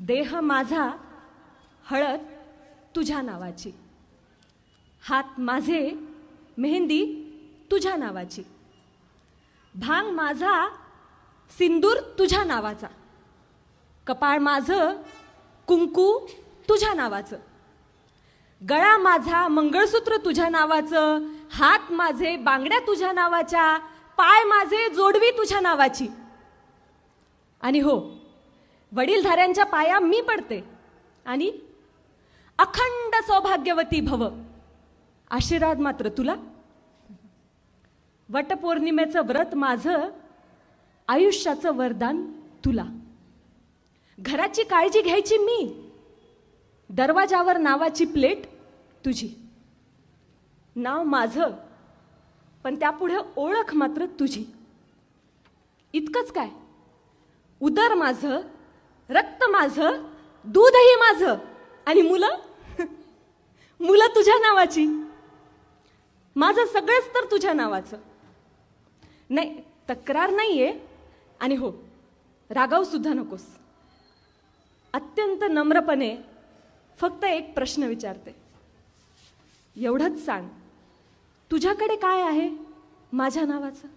देह माझा हळद तुझ्या नावाची, हात माझे मेहंदी तुझ्या नावाची, भांग माझा सिंदूर तुझ्या नावाचा, कपाळ माझं कुंकू तुझ्या नावाचं, गळा माझा मंगळसूत्र तुझ्या नावाचं, हात माझे बांगड्या तुझ्या नावाच्या, पाय माझे जोडवी तुझ्या नावाची. आणि हो, वडीलधाऱ्यांच्या पाया मी पडते आणि अखंड सौभाग्यवती भव आशीर्वाद मात्र तुला. वटपौर्णिमेचं व्रत माझं, आयुष्याचं वरदान तुला. घराची काळजी घ्यायची मी, दरवाजावर नावाची प्लेट तुझी. नाव माझं पण त्यापुढे ओळख मात्र तुझी. इतकंच काय, उदर माझं, रक्त माझं, दूधही माझं आणि मुलं मुलं तुझ्या नावाची. माझं सगळंच तर तुझ्या नावाचं. नाही, तक्रार नाहीये आणि हो, रागावू सुद्धा नकोस. अत्यंत नम्रपणे फक्त एक प्रश्न विचारते. एवढंच सांग, तुझ्याकडे काय आहे माझ्या नावाचं?